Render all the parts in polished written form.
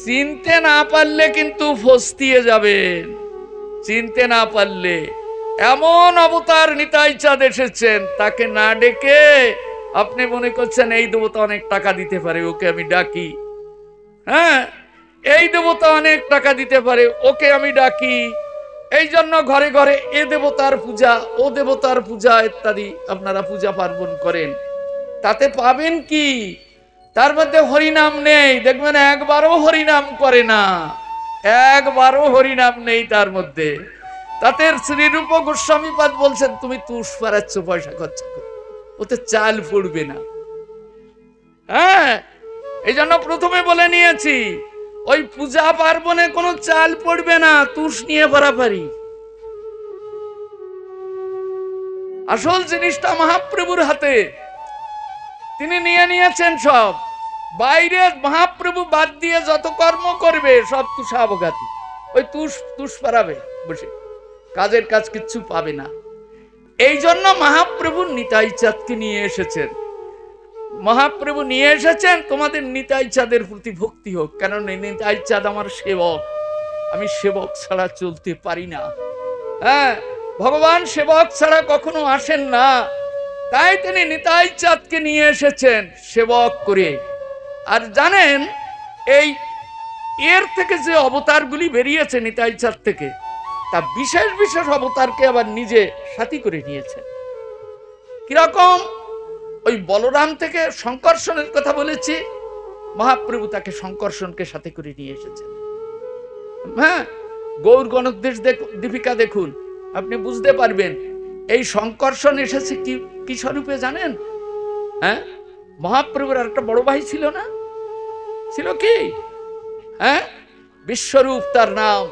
চিনতে না পারলে কিন্তু ফস্তিয়ে যাবেন। চিনতে না পারলে এমন অবতার নিতাই চাঁদ এসেছেন, তাকে না ডেকে আপনি মনে করছেন এই দেবতা অনেক টাকা দিতে পারে, ওকে আমি ডাকি। হ্যাঁ, এই দেবতা অনেক টাকা দিতে পারে, ওকে আমি ডাকি। এই জন্য ঘরে ঘরে এ দেবতার পূজা, ও দেবতার পূজা ইত্যাদি আপনারা পূজা পার্বণ করেন। তাতে পাবেন কি? তার মধ্যে হরিনাম নেই। দেখবেন একবারও হরিনাম করে না, একবারও হরিনাম নেই তার মধ্যে। তাতে শ্রীরূপ গোস্বামীপাদ বলছেন, তুমি তুষ পারাচ্ছ পয়সা খরচ করে, ওতে চাল পড়বে না। হ্যাঁ, এই জন্য প্রথমে বলে নিয়েছি, ওই পূজা পার্বণে কোনো চাল পড়বে না, তুষ নিয়ে পারাপারি। আসল জিনিসটা মহাপ্রভুর হাতে, তিনি নিয়ে নিয়েছেন সব। বাইরে মহাপ্রভু বাদ দিয়ে যত কর্ম করবে সব তুষাবঘাতী, ওই তুষ পারাবে বসে, কাজের কাজ কিচ্ছু পাবে না। এই জন্য মহাপ্রভু নিতাই চাঁদকে নিয়ে এসেছেন। মহাপ্রভু নিয়ে এসেছেন তোমাদের নিতাই চাঁদের প্রতি ভক্তি হোক, কারণ নিতাই চাঁদ আমার সেবক, আমি সেবক ছাড়া চলতে পারি না। হ্যাঁ, ভগবান সেবক ছাড়া কখনো আসেন না, তাই তিনি নিতাই চাঁদকে নিয়ে এসেছেন সেবক করে। আর জানেন, এই এর থেকে যে অবতারগুলি বেরিয়েছে নিতাই চাঁদ থেকে, তা বিশেষ বিশেষ অবতারকে আবার নিজে সাথী করে নিয়েছেন। কিরকম? ওই বলরাম থেকে শঙ্কর্ষণের কথা বলেছি, মহাপ্রভু তাকে শঙ্কর্ষণকে সাথে করে নিয়ে এসেছেন। হ্যাঁ, গৌর গণদেশ দীপিকা দেখুন, আপনি বুঝতে পারবেন এই শঙ্কর্ষণ এসেছে কি স্বরূপে জানেন? হ্যাঁ, মহাপ্রভুর আর একটা বড় ভাই ছিল না, ছিল কি? হ্যাঁ, বিশ্বরূপ তার নাম।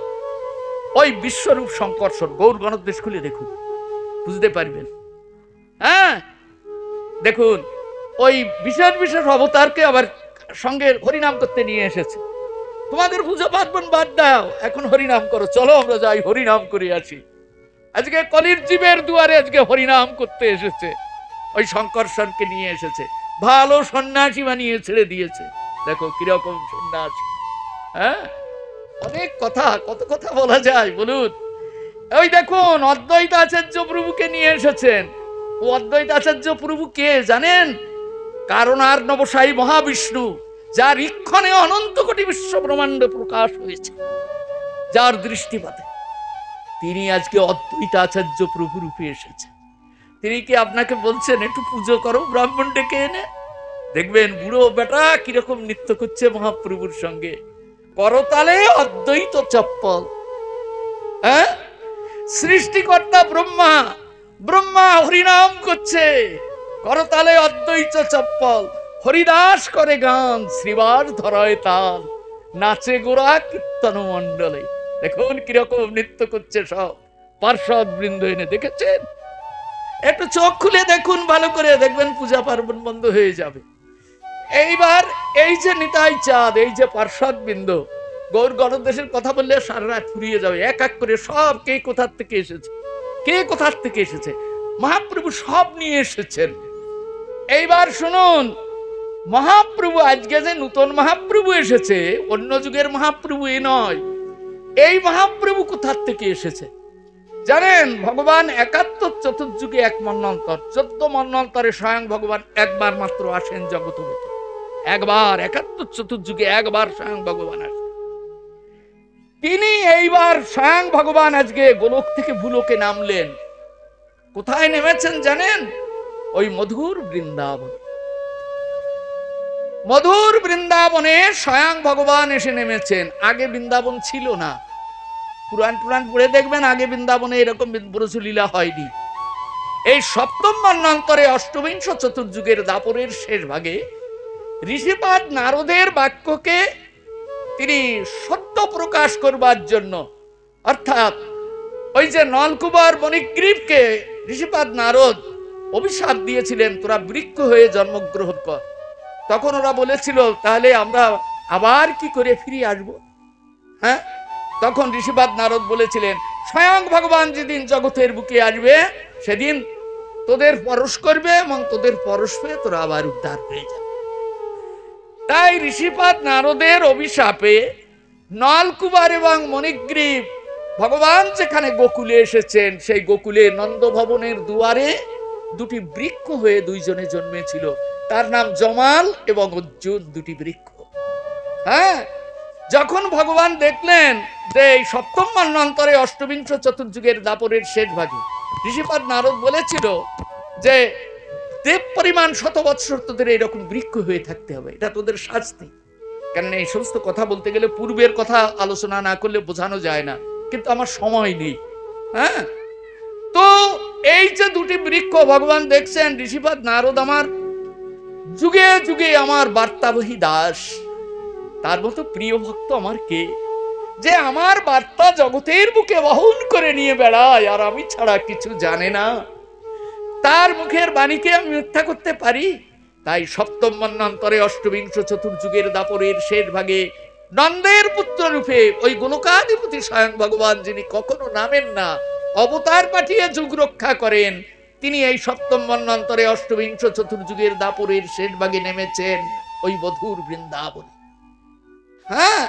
ওই বিশ্বরূপ শঙ্কর্ষণ, গৌর গণদেশ খুলে দেখুন, বুঝতে পারবেন। হ্যাঁ, দেখুন ওই বিশেষ বিশেষ অবতারকে আবার সঙ্গে হরিনাম করতে নিয়ে এসেছে। তোমাদের পুজো পার্বণ বাদ দাও, এখন হরিনাম করো, চলো আমরা যাই হরিনাম করে আসি। আজকে কলির জীবের দুয়ারে আজকে হরিনাম করতে এসেছে, ওই শঙ্কর্ষণকে নিয়ে এসেছে, ভালো সন্ন্যাসী বানিয়ে ছেড়ে দিয়েছে। দেখো কিরকম সন্ন্যাসী। হ্যাঁ, অনেক কথা, কত কথা বলা যায় বলুন। ওই দেখুন অদ্বৈত আচার্য প্রভুকে নিয়ে এসেছেন। ও অদ্বৈত আচার্য প্রভু কে জানেন? কারণার নবসায়ী মহাবিষ্ণু, যার ইক্ষণে অনন্ত কোটি বিশ্ব ব্রহ্মাণ্ড প্রকাশ হয়েছে, যার দৃষ্টিপাতে তিনি আজকে অদ্বৈত আচার্য প্রভু রূপে এসেছেন। তিনি কি আপনাকে বলছেন একটু পুজো করো ব্রাহ্মণ ডেকে এনে? দেখবেন বুড়ো বেটা কিরকম নৃত্য করছে মহাপ্রভুর সঙ্গে, করতালে অদ্বৈত চপ্পল। হ্যাঁ, সৃষ্টিকর্তা ব্রহ্মা, ব্রহ্মা হরিনাম করছে, করতালে অদ্বৈত চপ্পল, হরিদাস করে গান, শ্রীবাস ধরায় তাল, নাচে গোরা কীর্তন মণ্ডলে। দেখুন কিরকম নৃত্য করছে সব পার্ষদ বৃন্দ এনে, দেখেছেন? একটু চোখ খুলে দেখুন ভালো করে, দেখবেন পূজা পার্বণ বন্ধ হয়ে যাবে। এইবার এই যে নিতাই চাঁদ, এই যে পার্ষদ বৃন্দ, গৌর গণদেশের কথা বললে সারা রাত ফুরিয়ে যাবে। এক এক করে সব কে কোথার থেকে এসেছে, কে কোথার থেকে এসেছে, মহাপ্রভু সব নিয়ে এসেছেন। এইবার শুনুন, মহাপ্রভু আজকে যে নূতন মহাপ্রভু এসেছে, অন্য যুগের মহাপ্রভু এ নয়। এই মহাপ্রভু কোথার থেকে এসেছে জানেন? ভগবান ৭১ চতুর্যুগে এক মন্বন্তর, ১৪ মন্বন্তরে স্বয়ং ভগবান একবার মাত্র আসেন জগৎ ভিতর। একবার ৭১ চতুর্যুগে একবার স্বয়ং ভগবান আসেন। তিনি এইবার স্বয়ং ভগবান আজকে গোলক থেকে ভূলোকে নামলেন। কোথায় নেমেছেন জানেন? ওই মধুর বৃন্দাবন। মধুর বৃন্দাবনে স্বয়ং ভগবান এসে নেমেছেন। আগে বৃন্দাবন ছিল না, পুরাণ পড়ে দেখবেন আগে বৃন্দাবনে এরকম ব্রজলীলা হয়নি। এই সপ্তম মন্বন্তরে অষ্টবিংশ চতুর্যুগের দাপরের শেষ ভাগে ঋষিপাদ নারদের বাক্যকে তিনি সত্য প্রকাশ করবার জন্য, অর্থাৎ ওই যে নলকুমার মণিগ্রীবকে ঋষিপাদ নারদ অভিশাপ দিয়েছিলেন, তোরা বৃক্ষ হয়ে জন্মগ্রহণ কর। তখন ওরা বলেছিল তাহলে আমরা আবার কি করে ফিরে আসব? হ্যাঁ, তখন ঋষিপাদ নারদ বলেছিলেন, স্বয়ং ভগবান যেদিন জগতের বুকে আসবে সেদিন তোদের পরশ করবে এবং তোদের পরশ পেয়ে তোরা আবার উদ্ধার হয়ে যাবে। তাই ঋষিপাদ নারদের অভিশাপে নলকুমার এবং মণিগ্রীব ভগবান যেখানে গোকুলে এসেছেন, সেই গোকুলে নন্দভবনের দুয়ারে দুটি বৃক্ষ হয়ে দুইজনে জন্মেছিল। তার নাম জমাল এবং অর্জুন, দুটি বৃক্ষ। হ্যাঁ, যখন ভগবান দেখলেন যে এই সপ্তম মন্বন্তরে অষ্টবিংশ চতুর্যুগের দাপরের শেষ ভাগে ঋষিপাদ নারদ বলেছিল যে দেব পরিমাণ শত বৎসর তোদের এরকম বৃক্ষ হয়ে থাকতে হবে, এটা তোদের শাস্তি। কেননা এই সমস্ত কথা বলতে গেলে পূর্বের কথা আলোচনা না করলে বোঝানো যায় না, কিন্তু আমার সময় নেই। হ্যাঁ, তো এই যে দুটি বৃক্ষ ভগবান দেখছেন, ঋষিপাদ নারদ আমার যুগে যুগে আমার বার্তাবহী দাস, তার মতো প্রিয় ভক্ত আমার কে, যে আমার বার্তা জগতের বুকে বহন করে নিয়ে বেড়ায় আর আমি ছাড়া কিছু জানে না, তার মুখের বাণীকে আমি মিথ্যা করতে পারি? তাই সপ্তম মন্বন্তরে অষ্টবিংশ চতুর্যুগের দাপরের শেষ ভাগে নন্দের পুত্র রূপে ওই গোলকাধিপতি স্বয়ং ভগবান, যিনি কখনো নামেন না, অবতার পাঠিয়ে যুগ রক্ষা করেন, তিনি এই সপ্তম মন্বন্তরে অষ্টবিংশ চতুর্যুগের দাপরের শেষ ভাগে নেমেছেন ওই মধুর বৃন্দাবন। হ্যাঁ,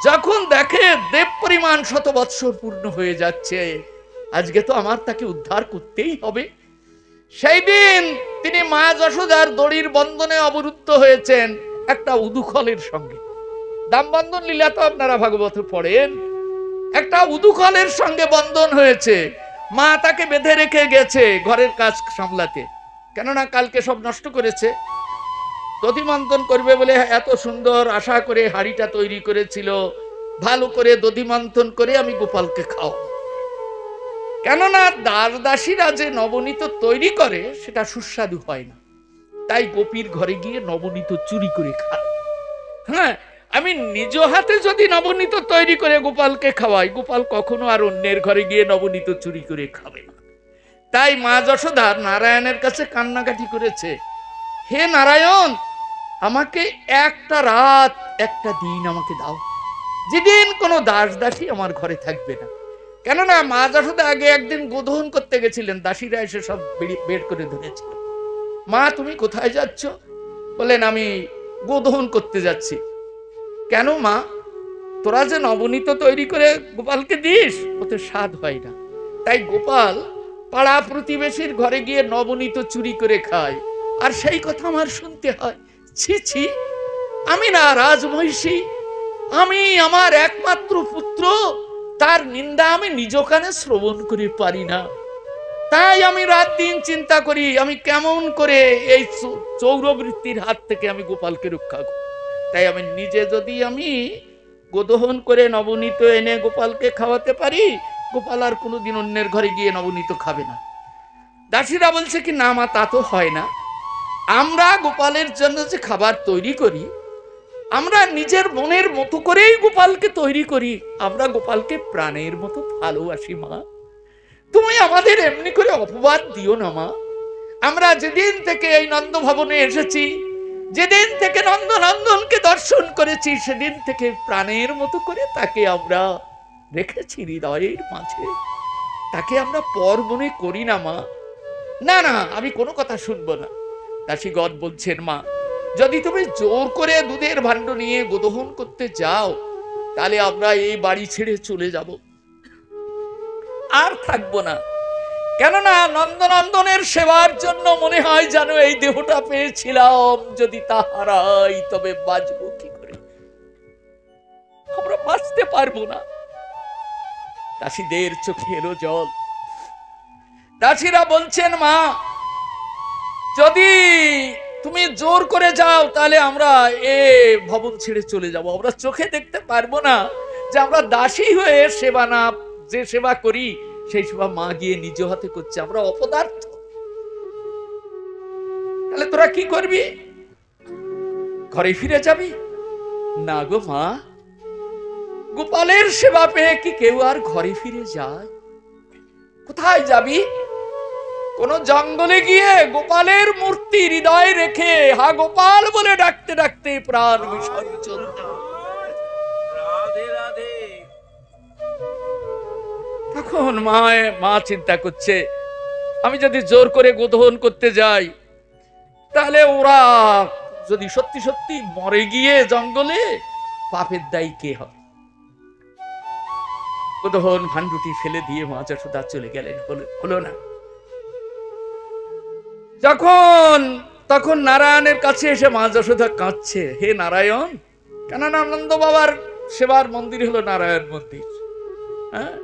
যখন দেখে দেব পরিমাণ শত বৎসর পূর্ণ হয়ে যাচ্ছে, আজকে তো আমার তাকে উদ্ধার করতেই হবে। সেই দিন তিনি মা যশোদার দড়ির বন্ধনে অবরুদ্ধ হয়েছেন একটা উদুখলের সঙ্গে। দামবন্ধন লীলা তো আপনারা ভাগবতে পড়েন, একটা উদুখলের সঙ্গে বন্ধন হয়েছে। মা তাকে বেঁধে রেখে গেছে ঘরের কাজ সামলাতে, কেননা কালকে সব নষ্ট করেছে। দধিমন্থন করবে বলে এত সুন্দর আশা করে হাড়িটা তৈরি করেছিল, ভালো করে দধিমন্থন করে আমি গোপালকে খাওয়াবো। কেননা দাস দাসীরা যে নবনীত তৈরি করে সেটা সুস্বাদু হয় না, তাই গোপীর ঘরে গিয়ে নবনীত চুরি করে খায়। হ্যাঁ, আমি নিজ হাতে যদি নবনীত তৈরি করে গোপালকে খাওয়াই, গোপাল কখনো আর অন্যের ঘরে গিয়ে নবনীত চুরি করে খাবে না। তাই মা যশোদা নারায়ণের কাছে কান্নাকাটি করেছে, হে নারায়ণ, আমাকে একটা রাত একটা দিন আমাকে দাও, যেদিন কোনো দাস দাসী আমার ঘরে থাকবে না। কেননা মা যশোদা আগে একদিন গোদহন করতে গেছিলেন, দাসীরা এসে সব বের করে ধরেছিল। মা তুমি কোথায় যাচ্ছ? বলেন আমি গোদহন করতে যাচ্ছি। কেন মা? তোরা যে নবনীত তৈরি করে গোপালকে দিস, ওতে স্বাদ হয় না, তাই গোপাল পাড়া প্রতিবেশীর ঘরে গিয়ে নবনীত চুরি করে খায়, আর সেই কথা আমার শুনতে হয়। ছি ছি, আমি না রাজমহিষী, আমি আমার একমাত্র পুত্র, তার নিন্দা আমি নিজ কানে শ্রবণ করে পারি না। তাই আমি রাত দিন চিন্তা করি আমি কেমন করে এই চৌরবৃত্তির হাত থেকে আমি গোপালকে রক্ষা করি। তাই আমি নিজে যদি আমি গোদহন করে নবনীত এনে গোপালকে খাওয়াতে পারি, গোপাল আর কোনোদিন অন্যের ঘরে গিয়ে নবনীত খাবে না। দাসীরা বলছে কি, না মা, তা তো হয় না। আমরা গোপালের জন্য যে খাবার তৈরি করি, আমরা নিজের মনের মতো করেই গোপালকে তৈরি করি, আমরা গোপালকে প্রাণের মতো ভালোবাসি। মা, তুমি আমাদের এমনি করে অপবাদ দিও না মা। আমরা যেদিন থেকে এই নন্দ ভবনে এসেছি, যেদিন থেকে নন্দনন্দনকে দর্শন করেছি, সেদিন থেকে প্রাণের মতো করে তাকে আমরা রেখেছি হৃদয়ের মাঝে, তাকে আমরা পর মনে করি না মা। না না, আমি কোনো কথা শুনবো না। দাসীগণ বলছেন, মা, যদি তুমি জোর করে দুধের ভাণ্ড নিয়ে গোদহন করতে যাও, তাহলে আমরা এই বাড়ি ছেড়ে চলে যাব, আর থাকবো না। কেননা নন্দনন্দনের সেবার জন্য মনে হয় যেন এই দেহটা পেয়েছিলাম, যদি তা হারাই তবে বাঁচবো কি করে? আমরা বাঁচতে পারবো না। দাসীদের চোখে এলো জল। দাসীরা বলছেন, মা, যদি তুমি জোর করে যাও তাহলে আমরা এ ভবন ছেড়ে চলে যাব, আমরা চোখে দেখতে পারবো না যে আমরা দাসী হয়ে সেবা না, যে সেবা করি সেই সেবা মা গিয়ে নিজ হাতে করছে, আমরা অপদার্থ। তাহলে তোরা কি করবি? ঘরে ফিরে যাবি? না গো মা, গোপালের সেবা পেয়ে কি কেউ আর ঘরে ফিরে যায়? কোথায় যাবি? কোন জঙ্গলে গিয়ে গোপালের মূর্তি হৃদয়ে রেখে হা গোপাল বলে ডাকতে ডাকতে প্রাণ বিসর্জন। তখন মা চিন্তা করছে, আমি যদি জোর করে গোদহন করতে যাই, তাহলে ওরা যদি সত্যি সত্যি মরে গিয়ে জঙ্গলে, পাপের দায়ী কে হবে? গোদহন ভাণ্ডুটি ফেলে দিয়ে মা যশোদা চলে গেলেন। হলো না। তখন নারায়ণের কাছে এসে মা যশোদা কাঁদছে, হে নারায়ণ, কেননা নন্দ বাবার সেবার মন্দির হলো নারায়ণ মন্দির। হ্যাঁ,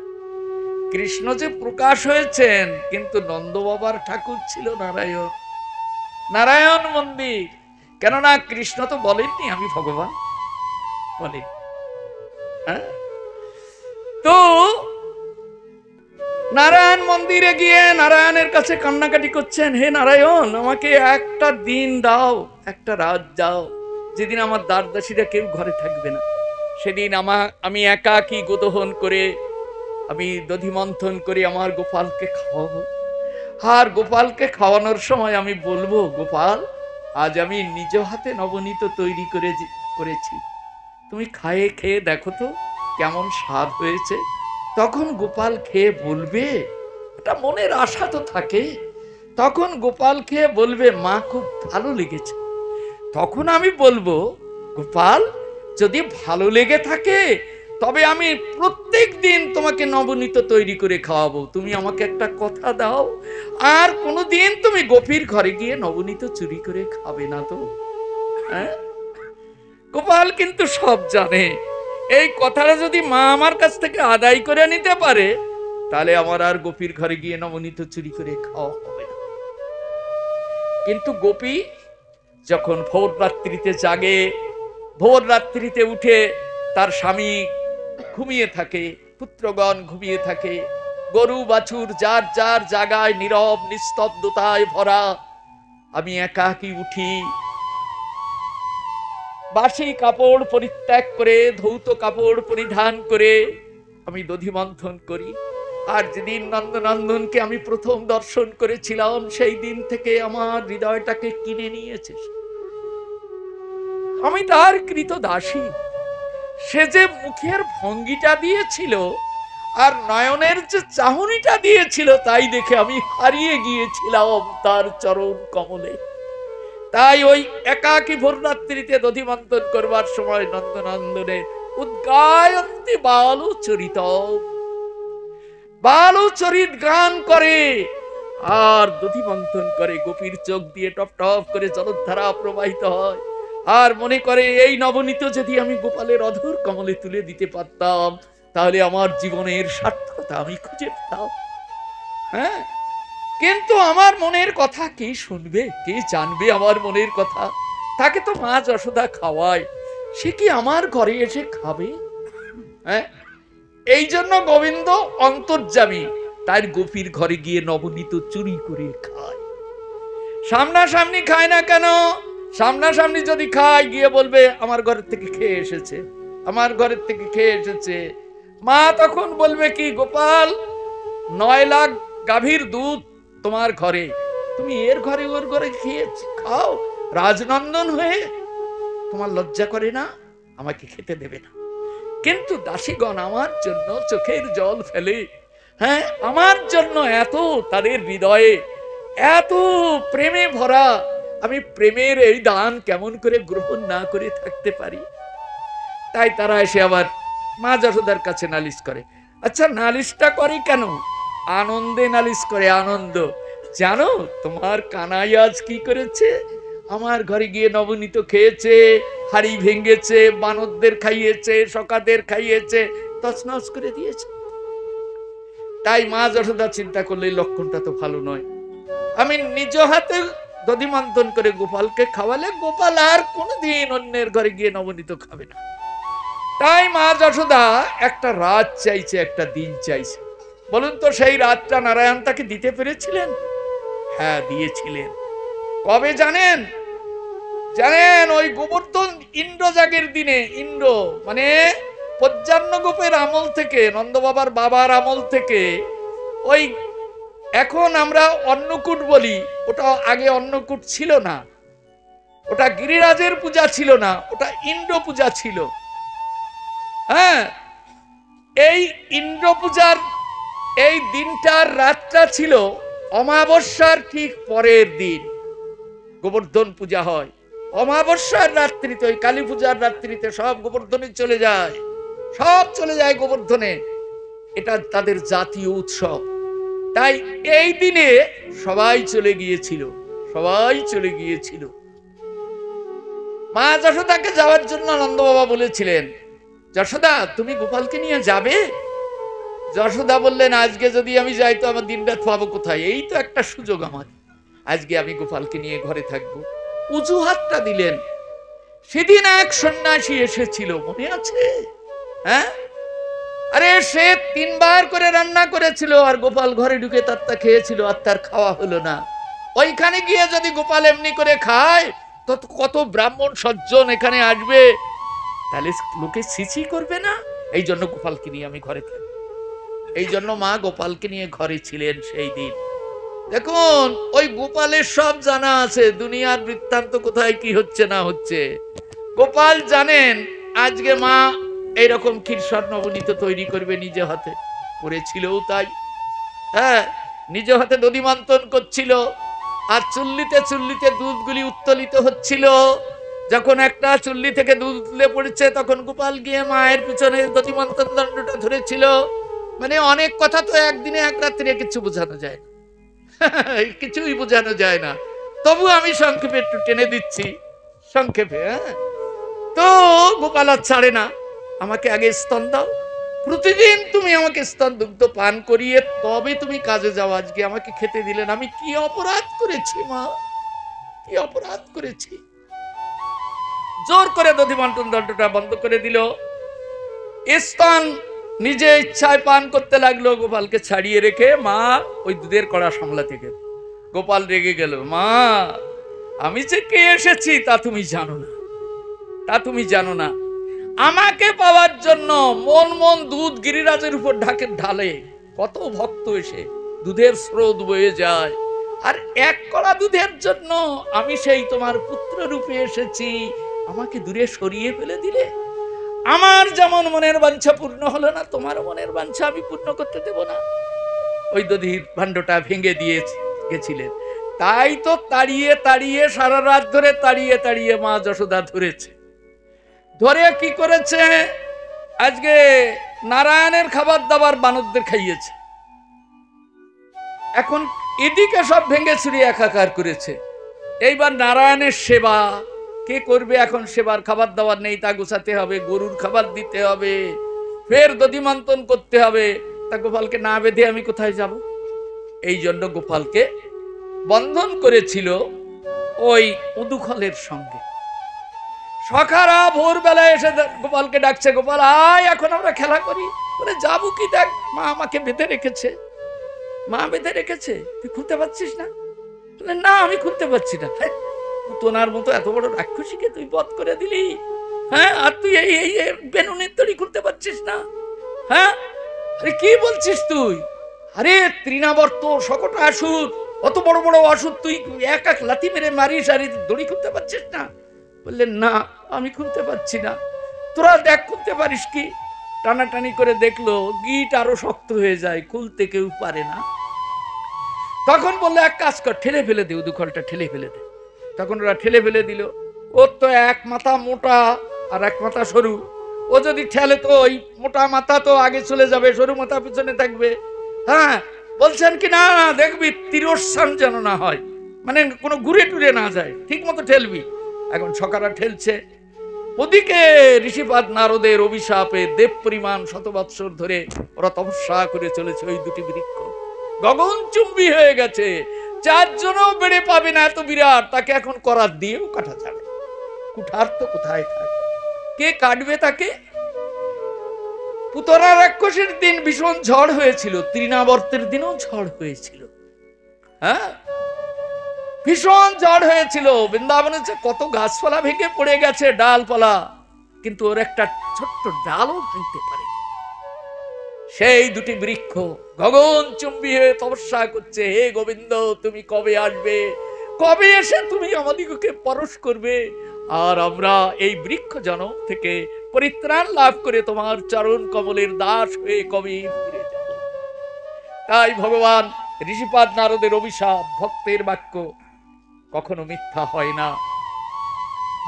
কৃষ্ণ যে প্রকাশ হয়েছেন, কিন্তু নন্দ বাবার ঠাকুর ছিল নারায়ণ, নারায়ণ মন্দির। কেননা কৃষ্ণ তো বলেননি আমি ভগবান, বলেন। হ্যাঁ, তো নারায়ণ মন্দিরে গিয়ে নারায়ণের কাছে কান্নাকাটি করছেন, হে নারায়ণ, আমাকে একটা দিন দাও, একটা রাত দাও, যেদিন আমার দ্বারদাসীরা কেউ ঘরে থাকবে না। সেদিন আমি একাকী গোদহন করে, আমি দধি মন্থন করে আমার গোপালকে খাওয়াবো। আর গোপালকে খাওয়ানোর সময় আমি বলবো, গোপাল, আজ আমি নিজ হাতে নবনীত তৈরি করেছি, তুমি খেয়ে দেখো তো কেমন স্বাদ হয়েছে। তখন গোপাল খেয়ে বলবে, একটা মনের আশা তো থাকে, তখন গোপাল খেয়ে বলবে, মা খুব ভালো লেগেছে। তখন আমি বলবো, গোপাল, যদি ভালো লেগে থাকে তবে আমি প্রত্যেক দিন তোমাকে নবনীত তৈরি করে খাওয়াবো। তুমি আমাকে একটা কথা দাও, আর কোনোদিন তুমি গোপীর ঘরে গিয়ে নবনীত চুরি করে খাবে না তো? হ্যাঁ, গোপাল কিন্তু সব জানে। এই কথাটা যদি মা আমার কাছ থেকে আদায় করে নিতে পারে, তাহলে আমার আর গোপীর ঘরে গিয়ে নবনীত চুরি করে খাওয়া হবে না। কিন্তু গোপী যখন ভোর রাত্রিতে জাগে, ভোর রাত্রিতে উঠে তার স্বামী ঘুমিয়ে থাকে, পুত্রগণ ঘুমিয়ে থাকে, গরু বাছুর যার যার জায়গায় নীরব নিস্তব্ধতায় ভরা, আমি একাকী উঠি, বাসি কাপড় পরিত্যাগ করে ধৌত কাপড় পরিধান করে আমি দধি মন্থন করি। আর যেদিন নন্দনন্দনকে আমি প্রথম দর্শন করেছিলাম, সেই দিন থেকে আমার হৃদয়টাকে কিনে নিয়েছে। আমি তার কৃত দাসী। সে যে মুখের ভঙ্গিটা দিয়েছিল আর নয়নের যে চাহনিটা দিয়েছিল, তাই দেখে আমি হারিয়ে গিয়েছিলাম তার চরণ কমলে। তাই ওই একাকী ভোররাত্রিতে দধি মন্থন করবার সময় নন্দনন্দনের উদ্গায়ন্তি বালুচরিত, বালুচরিত গান করে আর দধি মন্থন করে। গোপীর চোখ দিয়ে টপ টপ করে জলধারা প্রবাহিত হয়, আর মনে করে এই নবনীত যদি আমি গোপালের অধর কমলে তুলে দিতে পারতাম, তাহলে আমার জীবনের সার্থকতা আমি খুঁজে পেতাম। হ্যাঁ, কিন্তু আমার মনের কথা কে শুনবে, কে জানবে আমার মনের কথা? তাকে তো মা যশোদা খাওয়ায়, সে কি আমার ঘরে এসে খাবে? হ্যাঁ, এই জন্য গোবিন্দ অন্তর্যামী, তার গোপীর ঘরে গিয়ে নবনীত চুরি করে খায়। সামনাসামনি খায় না কেন? সামনাসামনি যদি খায়, গিয়ে বলবে আমার ঘরের থেকে খেয়ে এসেছে, আমার ঘরের থেকে খেয়ে এসেছে। মা তখন বলবে কি, গোপাল, 9 লাখ গাভীর দুধ তোমার ঘরে, তুমি এর ঘরে ওর ঘরে খেয়েছি খাও রাজনন্দন হয়ে, তোমার লজ্জা করে না? আমাকে খেতে দেবে না। কিন্তু দাসীগণ আমার জন্য চোখের জল ফেলে। হ্যাঁ, আমার জন্য এত তাদের হৃদয়ে এত প্রেমে ভরা, আমি প্রেমের এই দান কেমন করে গ্রহণ না করে থাকতে পারি? তাই তারা এসে আবার মা যশোদার কাছে নালিশ করে। আচ্ছা, নালিশটা করে কেন? আনন্দে নালিশ করে, আনন্দ। জানো তোমার কানাই আজ কি করেছে? আমার ঘরে গিয়ে নবনীত খেয়েছে, হাড়ি ভেঙেছে, বানরদের খাইয়েছে, সকাদের খাইয়েছে, তছনছ করে দিয়েছে। তাই মা যশোদা চিন্তা করলে লক্ষণটা তো ভালো নয়। আমি নিজ হাতে দধি মন্থন করে গোপালকে খাওয়ালে গোপাল আর কোনোদিন অন্যের ঘরে গিয়ে নবনীত খাবে না। তাই মা যশোদা একটা রাত চাইছে, একটা দিন চাইছে। বলুন তো, সেই রাতটা নারায়ণ তাকে দিতে পেরেছিলেন? হ্যাঁ, দিয়েছিলেন। কবে জানেন? জানেন, ওই গোবর্ধন ইন্দ্রজাগের দিনে। ইন্দ্র মানে পঞ্চান্নগোপের আমল থেকে, নন্দবাবার বাবার আমল থেকে, ওই এখন আমরা অন্নকূট বলি, ওটা আগে অন্নকূট ছিল না, ওটা গিরিরাজের পূজা ছিল না, ওটা ইন্দ্র পূজা ছিল। হ্যাঁ, এই ইন্দ্র পূজার এই দিনটার রাতটা ছিল অমাবস্যার ঠিক পরের দিন গোবর্ধন পূজা হয়। অমাবস্যার রাত্রিতে, ওই কালী পূজার রাত্রিতে সব গোবর্ধনে চলে যায়, সব চলে যায় গোবর্ধনে। এটা তাদের জাতীয় উৎসব। তাই এই দিনে সবাই চলে গিয়েছিল, সবাই চলে গিয়েছিল। মা যশোদাকে যাওয়ার জন্য নন্দ বাবা বলেছিলেন, যশোদা তুমি গোপালকে নিয়ে যাবে? যশোদা বললেন, আজকে যদি আমি যাই তো আমার দিনরাত পাবো কোথায়? এই তো একটা সুযোগ আমার, আজকে আমি গোপালকে নিয়ে ঘরে থাকবো। অজুহাতটা দিলেন। সেদিন এক সন্ন্যাসী এসেছিল, মনে আছে? হ্যাঁ, আরে সে 3 বার করে রান্না করেছিল, আর গোপাল ঘরে ঢুকে তারটা খেয়েছিল, আর তার খাওয়া হলো না। ওইখানে গিয়ে যদি গোপাল এমনি করে খায়, তো কত ব্রাহ্মণ সজ্জন এখানে আসবে, তাহলে লোকে ছিছি করবে না? এই জন্য গোপালকে নিয়ে আমি ঘরে থাকি। এই জন্য মা গোপালকে নিয়ে ঘরে ছিলেন সেই দিন। দেখুন, ওই গোপালের সব জানা আছে, দুনিয়ার বৃত্তান্ত কোথায় কি হচ্ছে না হচ্ছে। গোপাল জানেন আজকে মা এইরকম ক্ষীরসর নবনীত তৈরি করবে, নিজে হাতে করেছিলও তাই। হ্যাঁ, নিজে হাতে দধিমন্থন করছিল, আর চুল্লিতে চুল্লিতে দুধগুলি উত্তোলিত হচ্ছিল। যখন একটা চুল্লি থেকে দুধ তুলে পড়েছে, তখন গোপাল গিয়ে মায়ের পিছনে দধিমন্থন দণ্ডটা ধরেছিল। মানে অনেক কথা তো একদিনে এক রাত্রে কিছু বোঝানো যায় না, কিছুই বোঝানো যায় না। তবু আমি সংক্ষেপে একটু টেনে দিচ্ছি, সংক্ষেপে। হ্যাঁ, তো গোপাল আর ছাড়ে না, আমাকে আগে স্তন দাও, প্রতিদিন তুমি আমাকে স্তন দুগ্ধ পান করিয়ে তবে তুমি কাজে যাও। আজকে আমাকে খেতে দিলেন, আমি কি অপরাধ করেছি মা, কি অপরাধ করেছি? জোর করে দধিমন্থন দণ্ডটা বন্ধ করে দিল, স্তন নিজে ইচ্ছায় পান করতে লাগলো, গোপালকে ছাড়িয়ে রেখে মা ওই দুধের কড়া সামলাতে গেল। গোপাল রেগে গেল, মা আমি যে কে এসেছি তা তুমি জানো না, তা তুমি জানো না। আমাকে পাওয়ার জন্য মন মন দুধ গিরিরাজের উপর ঢালে, কত ভক্ত এসে দুধের স্রোত বয়ে যায়, আর এক কড়া দুধের জন্য আমি সেই তোমার পুত্র রূপে এসেছি, আমাকে দূরে সরিয়ে ফেলে দিলে। আমার যেমন মনের বাঞ্ছা পূর্ণ হলো না, তোমার মনের বাঞ্ছা আমি পূর্ণ করতে দেব না। ওই দধির ভাণ্ডটা ভেঙে দিয়ে গেছিলেন। তাই তো তাড়িয়ে তাড়িয়ে সারা রাত ধরে তাড়িয়ে তাড়িয়ে মা যশোদা ধরেছে। ধরে কি করেছে, আজকে নারায়ণের খাবার দাবার বানরদের খাইয়েছে। এখন এদিকে সব ভেঙে চুরি একাকার করেছে। এইবার নারায়ণের সেবা কে করবে? এখন সেবার খাবার দাবার নেই, তা গোছাতে হবে, গরুর খাবার দিতে হবে, ফের দধিমন্থন করতে হবে। তা গোপালকে না বেঁধে আমি কোথায় যাব? এই জন্য গোপালকে বন্ধন করেছিল ওই উদুখলের সঙ্গে। সখারা ভোরবেলায় এসে গোপালকে ডাকছে, গোপাল আয়, এখন আমরা খেলা করি। বলে যাবো কি, দেখ মা আমাকে বেঁধে রেখেছে, মা বেঁধে রেখেছে, তুই খুলতে পারছিস না? বলে না, আমি খুলতে পারছি না। তোনার মতো এত বড় রাক্ষসীকে তুই বধ করে দিলি, হ্যাঁ, আর তুই এই বেনুনের তৈরি খুলতে পারছিস না? হ্যাঁ, আরে কি বলছিস তুই? আরে তৃণাবর্ত সকটা আসুর, অত বড় বড় আসুর তুই এক এক লাথি মেরে মারিস, আর দড়ি খুলতে পারছিস না? বললেন না, আমি খুলতে পারছি না। তোরা দেখ খুলতে পারিস কি? টানাটানি করে দেখলো, গিট আরো শক্ত হয়ে যায়, খুলতে কেউ পারে না। তখন বললো এক কাজ কর, ঠেলে ফেলে দে, উদুখলটা ঠেলে ফেলে দে। তখন ওরা ঠেলে ফেলে দিল। ওর তো এক মাথা মোটা আর এক মাথা সরু, ও যদি ঠেলে তো ওই মোটা মাথা তো আগে চলে যাবে, সরু মাথা পিছনে থাকবে। হ্যাঁ, বলছেন কি না দেখবি তিরস্থান যেন না হয়, মানে কোনো ঘুরে টুরে না যায়, ঠিক মতো ঠেলবি। এখন সকারা ঠেলছে, ওদিকে ঋষিপাদ নারদের অভিশাপে দেব পরিমাণ শতবৎসর ধরে ওরা তপস্যা করে চলেছে। ওই দুটি বৃক্ষ গগনচুম্বী হয়ে গেছে, 4 জনও বেড়ে পাবে না এত বিরাট। তাকে এখন করার দিয়েও কাটা যাবে, কুঠার তো কোথায় থাকে, কে কাটবে তাকে? পুতনা রাক্ষসের দিন ভীষণ ঝড় হয়েছিল, তৃণাবর্তের দিনও ঝড় হয়েছিল। হ্যাঁ, ভীষণ ঝড় হয়েছিল। বৃন্দাবনে কত গাছপালা ভেঙে পড়ে গেছে, ডালপালা, কিন্তু ওর একটা ছোট্ট ডালও ভাঙতে পারে। সেই দুটি বৃক্ষ গগনচুম্বী হয়ে তপস্যা করছে, হে গোবিন্দ তুমি কবে আসবে, কবে এসে তুমি আমাদিগকে পরশ করবে, আর আমরা এই বৃক্ষ জনম থেকে পরিত্রাণ লাভ করে তোমার চরণ কমলের দাস হয়ে কবে ফিরে যাব। তাই ভগবান ঋষিপাদ নারদের অভিশাপ, ভক্তের বাক্য কখনো মিথ্যা হয় না।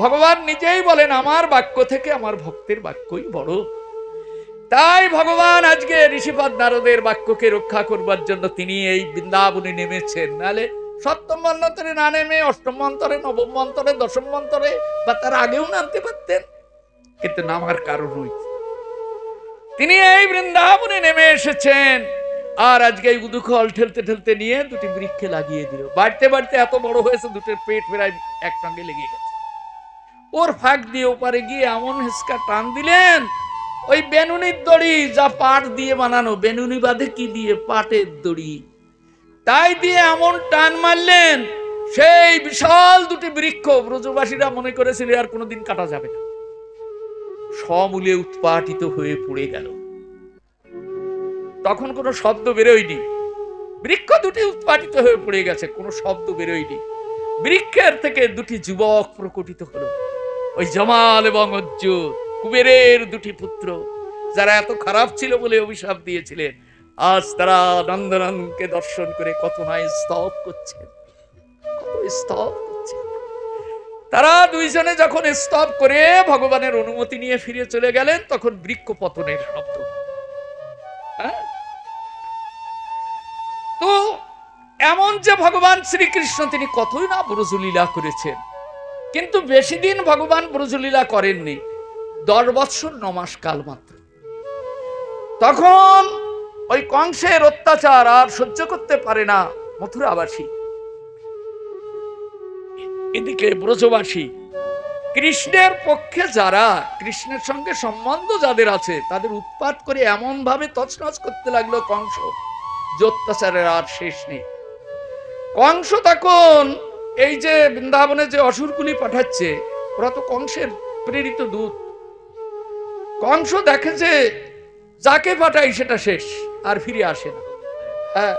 ভগবান নিজেই বলেন, আমার বাক্য থেকে আমার ভক্তের বাক্যই বড়। তাই ভগবান আজকে ঋষিপদ নারদের বাক্যকে রক্ষা করবার জন্য তিনি এই বৃন্দাবনে নেমেছেন। নালে সপ্তম মন্বন্তরে না নেমে অষ্টম মন্ত্রে, নবম মন্ত্রে, দশম মন্ত্রে বা তার আগেও নামতে পারতেন, কিন্তু নামার কারণ হয়েছে তিনি এই বৃন্দাবনে নেমে এসেছেন। আর আজকে এই উদুখল ঠেলতে ঠেলতে নিয়ে দুটি বৃক্ষে লাগিয়ে দিল। বাড়তে বাড়তে এত বড় হয়েছে, দুটোর পেট প্রায় একসঙ্গে লেগে গেছে। ওর ফাঁক দিয়ে ওপারে গিয়ে এমন হেসকা টান দিলেন, ওই বেনুনির দড়ি, যা পাট দিয়ে বানানো, বেনুনি বাঁধে কি দিয়ে? পাটের দড়ি, তাই দিয়ে এমন টান মারলেন, সেই বিশাল দুটি বৃক্ষ ব্রজবাসীরা মনে করেছিল আর কোনোদিন কাটা যাবে না, সমূলে উৎপাটিত হয়ে পড়ে গেল। তখন কোনো শব্দ বেরোয়নি, বৃক্ষ দুটি উৎপাটিত হয়ে পড়ে গেছে, কোনো শব্দ বেরোয়নি। বৃক্ষের থেকে দুটি যুবক প্রকটিত হলো, ওই জমাল এবং অর্জুন, কুবেরের দুটি পুত্র, যারা এত খারাপ ছিল বলে অভিশাপ দিয়েছিলেন। আজ তারা নন্দনকে দর্শন করে কত না স্তব করছেন, কত স্তব করছেন। তারা দুইজনে যখন স্তব করে ভগবানের অনুমতি নিয়ে ফিরে চলে গেলেন, তখন বৃক্ষ পতনের শব্দ। তো এমন যে ভগবান শ্রীকৃষ্ণ তিনি কতই না ব্রজলীলা করেছেন, কিন্তু বেশি দিন ভগবান ব্রজলীলা করেননি, 10 বৎসর 9 মাস কাল মাত্র। তখন ওই কংসের অত্যাচার আর সহ্য করতে পারে না মথুরাবাসী, এদিকে ব্রজবাসী। কৃষ্ণের পক্ষে যারা, কৃষ্ণের সঙ্গে সম্বন্ধ যাদের আছে, তাদের উৎপাত করে এমন ভাবে তছনছ করতে লাগলো কংস, যে অত্যাচারের আর শেষ নেই। কংস তখন এই যে বৃন্দাবনে যে অসুরগুলি পাঠাচ্ছে, ওরা তো কংসের প্রেরিত দূত। কংস দেখে যে যাকে পাঠাই সেটা শেষ, আর ফিরে আসে না। হ্যাঁ,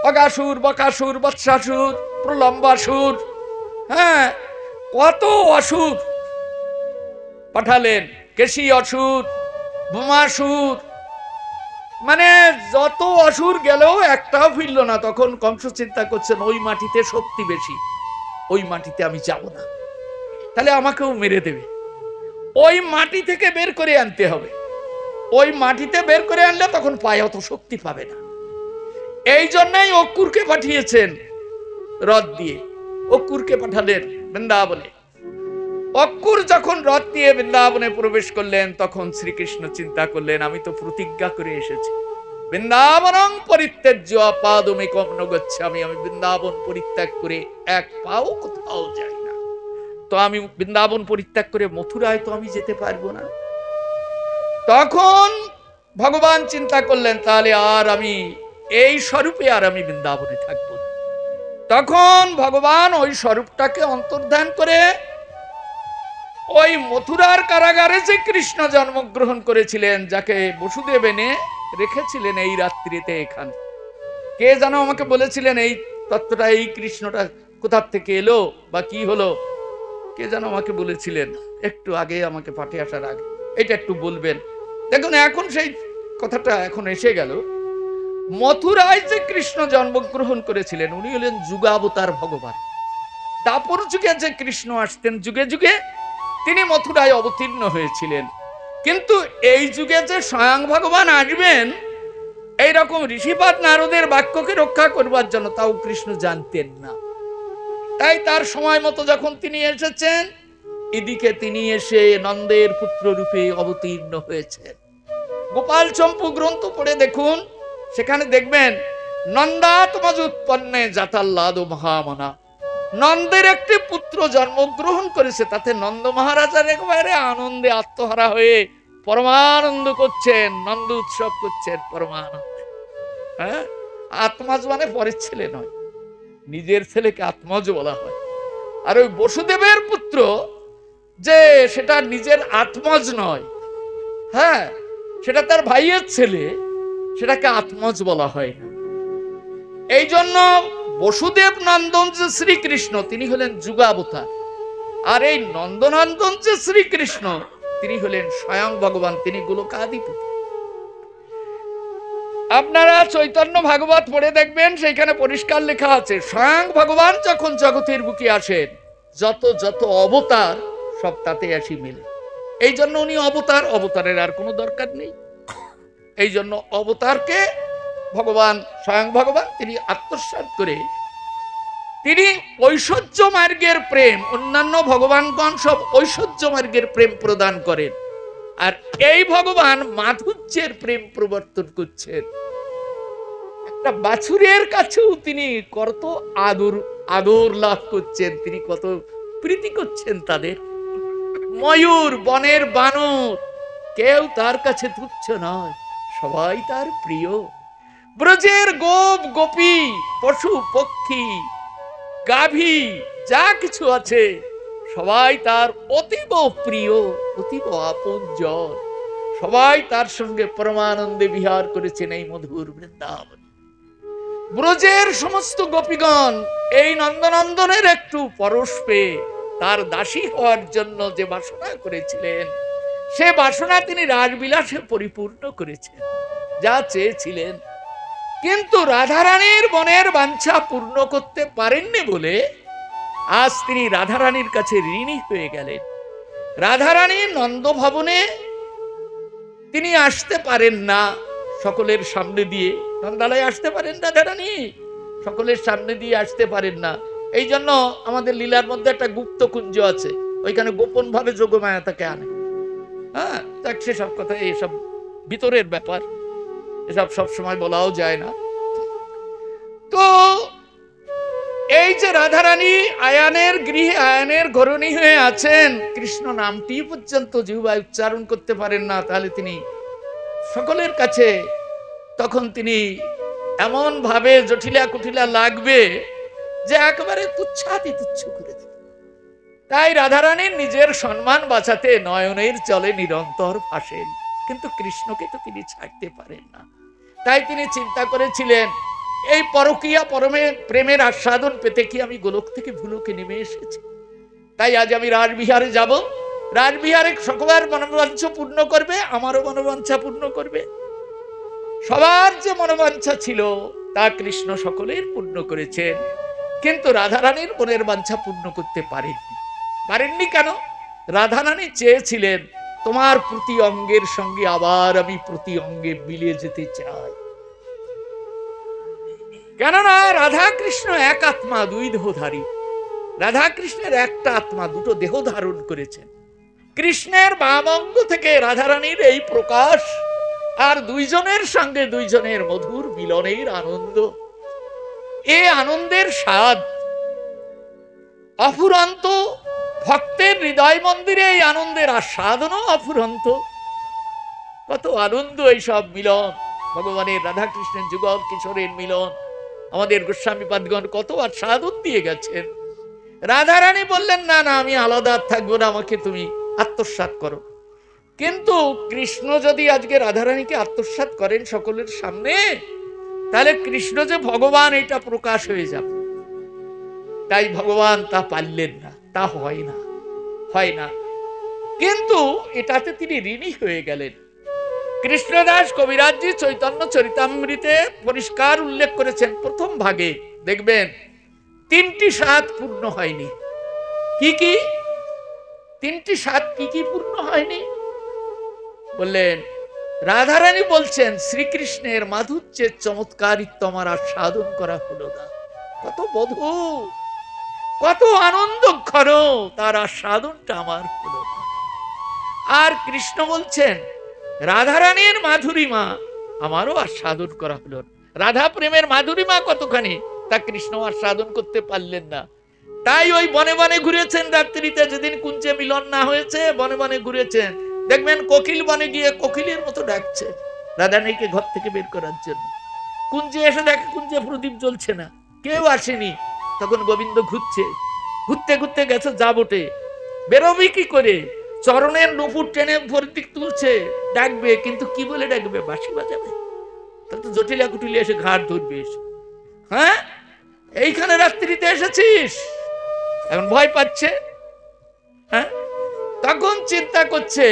অগাসুর, বকাসুর, বৎসাসুর, প্রলম্বাসুর, হ্যাঁ, কত অসুর পাঠালেন, কেশী অসুর, বোমাসুর, মানে যত অসুর গেলেও একটাও ফিরল না। তখন কংস চিন্তা করছেন, ওই মাটিতে শক্তি বেশি, ওই মাটিতে আমি যাব না, তাহলে আমাকেও মেরে দেবে। ওই মাটি থেকে বের করে আনতে হবে, ওই মাটিতে বের করে আনলে তখন পায়ে অত শক্তি পাবে না। এই জন্যই অক্কুরকে পাঠিয়েছেন রথ দিয়ে, অক্কুরকে পাঠালেন বৃন্দাবনে। অক্কুর যখন রথ দিয়ে বৃন্দাবনে প্রবেশ করলেন, তখন শ্রীকৃষ্ণ চিন্তা করলেন, আমি তো প্রতিজ্ঞা করে এসেছি, বৃন্দাবনং পরিত্যাজ্য পাদমেকং ন গচ্ছামি, আমি বৃন্দাবন পরিত্যাগ করে এক পাও কোথাও যাই না। তো আমি বৃন্দাবন পরিত্যাগ করে মথুরায় তো আমি যেতে পারবো না। তখন ভগবান চিন্তা করলেন, তাহলে আর আমি এই স্বরূপে আর আমি বৃন্দাবনে থাকবো না। তখন ভগবান ওই স্বরূপটাকে অন্তর্ধান করে ওই মথুরার কারাগারে যে কৃষ্ণ জন্মগ্রহণ করেছিলেন, যাকে বসুদেব এনে রেখেছিলেন এই রাত্রিতে এখানে। কে যেন আমাকে বলেছিলেন এই তত্ত্বটা, এই কৃষ্ণটা কোথা থেকে এলো বা কি হলো, কে যেন আমাকে বলেছিলেন একটু আগে, আমাকে পাঠে আসার আগে। এটা একটু বলবেন। দেখুন, এখন সেই কথাটা এখন এসে গেল। মথুরায় যে কৃষ্ণ জন্মগ্রহণ করেছিলেন, উনি হলেন যুগাবতার ভগবান। দাপর যুগে যে কৃষ্ণ আসতেন, যুগে যুগে তিনি মথুরায় অবতীর্ণ হয়েছিলেন। কিন্তু এই যুগে যে স্বয়ং ভগবান আসবেন, এইরকম ঋষিপাদ নারদের বাক্যকে রক্ষা করবার জন্য, তাও কৃষ্ণ জানতেন না। তাই তার সময় মতো যখন তিনি এসেছেন, এদিকে তিনি এসে নন্দের পুত্র রূপে অবতীর্ণ হয়েছেন। গোপাল চম্পু গ্রন্থ পড়ে দেখুন, সেখানে দেখবেন নন্দাত্মজ উৎপন্নে জাতাল্লাদ মহামনা, নন্দের একটি পুত্র জন্মগ্রহণ করেছে, তাতে নন্দ মহারাজার একেবারে আনন্দে আত্মহারা হয়ে পরমানন্দ করছেন, নন্দ উৎসব করছেন পরমানন্দে। হ্যাঁ, আত্মজ মানে পরের ছেলে নয়, নিজের ছেলেকে আত্মজ বলা হয়। আর ওই বসুদেবের পুত্র যে, সেটা নিজের আত্মজ নয়, হ্যাঁ, সেটা তার ভাইয়ের ছেলে, সেটাকে আত্মজ বলা হয় না। এই জন্য বসুদেব নন্দন যে শ্রীকৃষ্ণ, তিনি হলেন যুগাবতার। আর এই নন্দনন্দন যে শ্রীকৃষ্ণ, তিনি হলেন স্বয়ং ভগবান, তিনি গোলকাধিপতি। আপনারা চৈতন্য ভাগবত পড়ে দেখবেন, সেখানে পরিষ্কার লেখা আছে, স্বয়ং ভগবান যখন জগতের বুকে আসেন, যত যত অবতার সব তাতে আসি মেলে। এই জন্য উনি অবতার, অবতারের আর কোনো দরকার নেই। এই জন্য অবতারকে ভগবান, স্বয়ং ভগবান তিনি আত্মসাৎ করে তিনি ঐশ্বর্য মার্গের প্রেম, অন্যান্য ভগবানগণ সব ঐশ্বর্য মার্গের প্রেম প্রদান করেন, আর এই ভগবান মাধুর্যের প্রেম প্রবর্তন করছেন। একটা বাছুরের কাছেও তিনি কত আদর আদর লাভ করছেন, তিনি কত প্রীতি করছেন তাদের। ময়ূর, বনের বানর, কেউ তার কাছে তুচ্ছ নয়, সবাই তার প্রিয়। ব্রজের গোপ গোপী, পশু পক্ষী, গাভী, যা কিছু আছে সবাই তার অতীব প্রিয়, অতীব আপনজন। সবাই তার সঙ্গে পরমানন্দে বিহার করেছেন এই মধুর বৃন্দাবন। ব্রজের সমস্ত গোপীগণ এই নন্দনন্দনের একটু পরশ পেয়ে তার দাসী হওয়ার জন্য যে বাসনা করেছিলেন, সে বাসনা তিনি রাসবিলাসে পরিপূর্ণ করেছেন, যা চেয়েছিলেন। কিন্তু রাধারানীর মনের বাঞ্ছা পূর্ণ করতে পারেননি বলে আজ তিনি রাধারানীর কাছে ঋণী হয়ে গেলেন। রাধারানী নন্দভবনে তিনি আসতে পারেন না সকলের সামনে দিয়ে, নন্দালয়ে আসতে পারেন রাধারানী, সকলের সামনে দিয়ে আসতে পারেন না। এই জন্য আমাদের লীলার মধ্যে একটা গুপ্ত কুঞ্জ আছে, ওইখানে গোপন ভাবে যোগমায়া তাকে আনে। হ্যাঁ, সেসব কথা, এইসব ভিতরের ব্যাপার, এসব সব সময় বলাও যায় না। তো এই যে রাধারানী আয়ানের গৃহে, আয়ানের ঘরণী হয়ে আছেন, কৃষ্ণ নামটি পর্যন্ত জিহ্বায় উচ্চারণ করতে পারেন না, তাহলে তিনি সকলের কাছে তখন তিনি এমন ভাবে জটিলা কুটিলা লাগবে যে একেবারে তুচ্ছাতি তুচ্ছ করে দেবে। তাই রাধারানীর নিজের সম্মান বাঁচাতে নয়নের জলে নিরন্তর ভাসেন, কিন্তু কৃষ্ণকে তো তিনি ছাড়তে পারেন না। তাই তিনি চিন্তা করেছিলেন, এই পরকীয়া প্রেমের আস্বাদন পেতে কি আমি গোলক থেকে ভুলোকে নেমে এসেছি? তাই আজ আমি রাসবিহারে যাব, রাসবিহারে সকলের মনোবাঞ্ছা পূর্ণ করবে, আমারও মনোবাঞ্ছা পূর্ণ করবে। সবার যে মনোবাঞ্ছা ছিল তা কৃষ্ণ সকলের পূর্ণ করেছেন, কিন্তু রাধারানীর মনের বাঞ্ছা পূর্ণ করতে পারেননি। কেন? রাধারানী চেয়েছিলেন তোমার প্রতি অঙ্গের সঙ্গে আবার আমি প্রতি অঙ্গে মিলে যেতে চাই। কেননা রাধা কৃষ্ণ এক আত্মা, দুই দেহধারী। রাধা কৃষ্ণের একটা আত্মা, দুটো দেহ ধারণ করেছেন। কৃষ্ণের বাম অঙ্গ থেকে রাধারানীর এই প্রকাশ, আর দুইজনের সঙ্গে দুইজনের মধুর মিলনের আনন্দ, এ আনন্দের স্বাদ অফুরন্ত। ভক্তের হৃদয় মন্দিরে এই আনন্দের আস্বাদনও অফুরন্ত। কত আনন্দ এইসব মিলন, ভগবানের রাধা কৃষ্ণের যুগল কিশোরের মিলন, আমাদের গোস্বামী পাদগণ কত আস্বাদন দিয়ে গেছেন। রাধারানী বললেন না না, আমি আলাদা থাকবো না, আমাকে তুমি আত্মসাৎ করো। কিন্তু কৃষ্ণ যদি আজকে রাধারানীকে আত্মসাৎ করেন সকলের সামনে, তাহলে কৃষ্ণ যে ভগবান এটা প্রকাশ হয়ে যাবে। তাই ভগবান তা পারলেন না, তা হয় না। কিন্তু এটাতে তিনি ঋণী হয়ে গেলেন। কৃষ্ণদাস কবিরাজজি চৈতন্য চরিতামৃতে পরিষ্কার উল্লেখ করেছেন, প্রথম ভাগে দেখবেন 3টি স্বাদ পূর্ণ হয়নি। কি 3টি স্বাদ কি পূর্ণ হয়নি? বললেন, রাধারানী বলছেন শ্রীকৃষ্ণের মাধুর্যের চমৎকারিত্ব আমার আস্বাদন করা হলো না। কত বধূ, কত আনন্দ ঘন, তার আস্বাদনটা আমার হলো না। আর কৃষ্ণ বলছেন রাধারানীর মাধুরীমা আমারও আস্বাদন করা হলো না। রাধা প্রেমের মাধুরীমা কতখানি তা কৃষ্ণ আস্বাদন করতে পারলেন না। তাই ওই বনে বনে ঘুরেছেন রাত্রিতে, যেদিন কুঞ্জে মিলন না হয়েছে বনে বনে ঘুরেছেন। দেখবেন কোকিল বনে গিয়ে কোকিলের মতো ডাকছে রাধারানীকে ঘর থেকে বের করার জন্য। কুঞ্জে এসে দেখে কুঞ্জে প্রদীপ জ্বলছে না, কেউ আসেনি। তখন গোবিন্দ ঘুরতে গেছে যাবটে, বেরোবি কি করে? চরণের নুপুর টেনে ভর্তি তুলছে, ডাকবে, কিন্তু কি বলে ডাকবে? বাঁশি বাজাবে? তাহলে তো জটিলা কুটিলে এসে ঘাট ধরবে। হ্যাঁ, এইখানে রাত্রিতে এসেছিস, এখন ভয় পাচ্ছে। হ্যাঁ, তখন চিন্তা করছে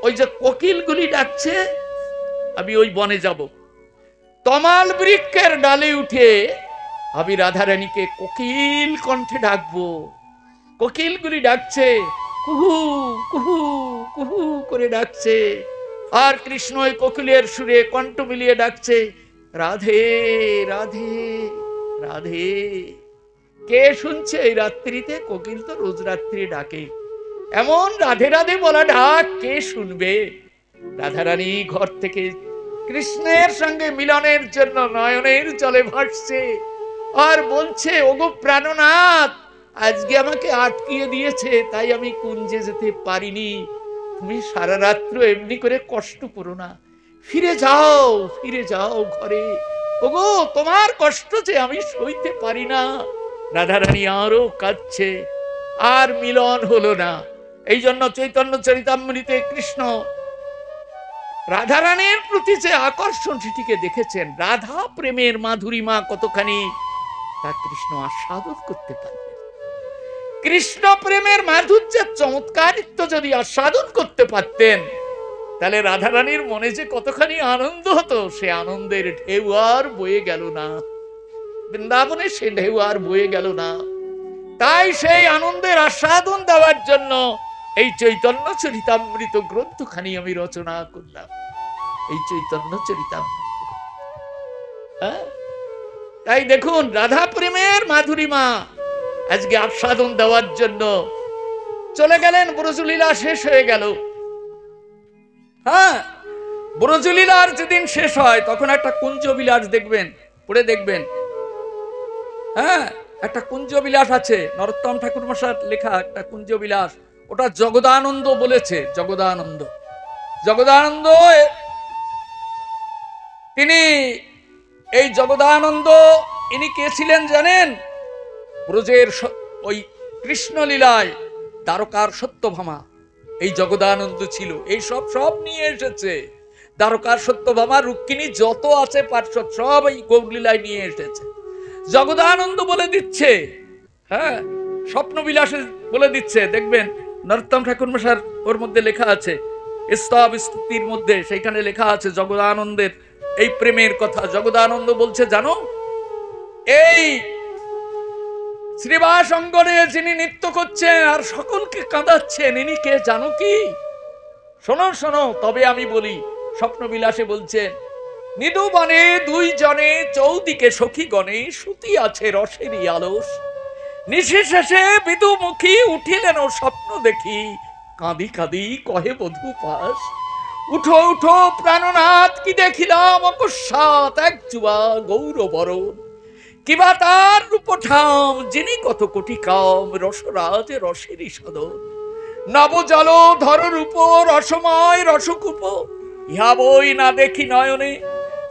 ওই যে কোকিলগুলি ডাকছে, আমি ওই বনে যাব, তমাল বৃক্ষের ডালে উঠে আমি রাধারানীকে কোকিল কণ্ঠে ডাকবো। কোকিলগুলি ডাকছে, কুহু কুহু কুহু করে ডাকছে। আর কৃষ্ণ ওই কোকিলের সুরে কণ্ঠ মিলিয়ে ডাকছে, রাধে রাধে রাধে। কে শুনছে এই রাত্রিতে? কোকিল তো রোজ রাত্রি ডাকে, এমন রাধে রাধে বলা ডাক কে শুনবে? রাধারানী ঘর থেকে কৃষ্ণের সঙ্গে মিলনের জন্য নয়নের জলে ভাসছে আর বলছে, ওগো প্রাণনাথ, আজকে আমাকে আটকিয়ে দিয়েছে, তাই আমি কুঞ্জে যেতে পারিনি। তুমি সারা রাত্র এমনি করে কষ্ট করো না, ফিরে যাও ঘরে। ওগো, তোমার কষ্ট যে আমি সইতে পারি না। রাধারানী আরো কাঁদছে, আর মিলন হলো না। এই জন্য চৈতন্য চরিতামৃতে কৃষ্ণ রাধারানীর প্রতি যে আকর্ষণ সেটিকে দেখেছেন। রাধা প্রেমের মাধুরীমা কতখানি তা কৃষ্ণ আস্বাদন করতে পারবেন। কৃষ্ণ প্রেমের মাধুর্যের চমৎকারিত্ব যদি আস্বাদন করতে পারতেন, তাহলে রাধারানীর মনে যে কতখানি আনন্দ হতো, সে আনন্দের ঢেউ আর বয়ে গেল না, বৃন্দাবনে সে ঢেউ আর বয়ে গেল না। তাই সেই আনন্দের আস্বাদন দেওয়ার জন্য এই চৈতন্য চরিতামৃত গ্রন্থখানি আমি রচনা করলাম। এই চৈতন্য চরিতামৃত, তাই দেখুন রাধা প্রেমের মাধুরীমা আজকে আস্বাদন দেওয়ার জন্য চলে গেলেন। ব্রজলীলা শেষ হয়ে গেল। হ্যাঁ, ব্রজলীলার যেদিন শেষ হয় তখন একটা কুঞ্জ বিলাস দেখবেন, পড়ে দেখবেন। হ্যাঁ, একটা কুঞ্জ বিলাস আছে, নরোত্তম ঠাকুর মশার লেখা একটা কুঞ্জ বিলাস। ওটা জগদানন্দ বলেছে। জগদানন্দ তিনি, এই জগদানন্দ ইনি কে ছিলেন জানেন? ব্রজের ওই কৃষ্ণলীলায় দ্বারকার সত্যভামা এই জগদানন্দ ছিল। এই সব নিয়ে এসেছে। দ্বারকার সত্যভামা, রুক্মিণী যত আছে পার্শ্বদ সব এই গৌরলীলায় নিয়ে এসেছে। জগদানন্দ বলে দিচ্ছে, হ্যাঁ, স্বপ্নবিলাসে বলে দিচ্ছে। দেখবেন নরোত্তম ঠাকুর মশার ওর মধ্যে লেখা আছে, স্তব স্তুতির মধ্যে সেইখানে লেখা আছে জগদানন্দের এই প্রেমের কথা। জগদানন্দ বলছে, জানো, এই শ্রীবাস অঙ্গনে যিনি নৃত্য করছেন আর সকলকে কাঁদাচ্ছেন, ইনি কে জানো কি? শোনো, তবে আমি বলি। স্বপ্নবিলাসে বলছেন, নিদু বনে দুই জনে চৌদিকে সখী গণে সুতি আছে রসেরই আলস, নিশিশেষে বিদুমুখী উঠিলেন স্বপ্ন দেখি, কাঁদি কাঁদি কহে বধূ পাশ, উঠো প্রাণনাথ, কি দেখিলাম অকস্মাৎ এক যুবা গৌরবরণ, কিবা তার রূপঠাম যিনি কত কোটি কাম, রসরাজ রসেরই সদন, নবজল ধর রূপ রসময় রসকূপ, ইহা বই না দেখি নয়নে,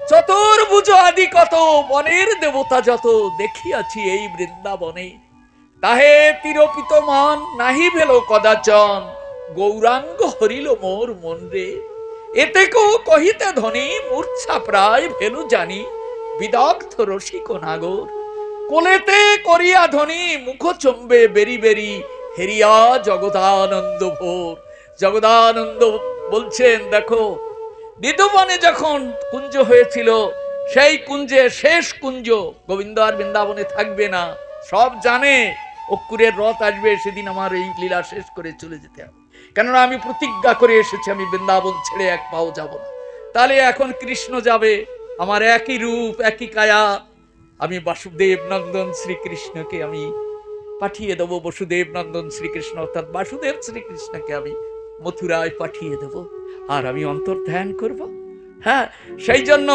চতুর্ভুজ আদি কত, বনের দেবতা যত দেখিয়াছি এই বৃন্দাবনে, তাহে তিরোপিত মান নাহি ভেল কদাচন, গৌরাঙ্গ হরিল মোর মন রে, এতে কো কহিতে ধনী মূর্ছা প্রায় ভেলু জানি, বিদগ্ধ রসিক নাগর, কোলেতে করিয়া ধনী মুখ চম্বে বেরি বেরি, হেরিয়া জগদানন্দ ভোর। জগদানন্দ বলছেন, দেখো, নিদুবনে যখন কুঞ্জ হয়েছিল, সেই কুঞ্জে শেষ কুঞ্জ, গোবিন্দ আর বৃন্দাবনে থাকবে না, সব জানে অক্ষুরের রথ আসবে, সেদিন আমার এই লীলা শেষ করে চলে যেতে হবে। কেননা আমি প্রতিজ্ঞা করে এসেছি, আমি বৃন্দাবন ছেড়ে এক পাও যাব না। তাহলে এখন কৃষ্ণ যাবে, আমার একই রূপ একই কায়া, আমি বাসুদেব নন্দন শ্রীকৃষ্ণকে আমি পাঠিয়ে দেবো। বসুদেব নন্দন শ্রীকৃষ্ণ অর্থাৎ বাসুদেব শ্রীকৃষ্ণকে আমি মথুরায় পাঠিয়ে দেব, আর আমি অন্তর্ধান করব। হ্যাঁ, সেই জন্য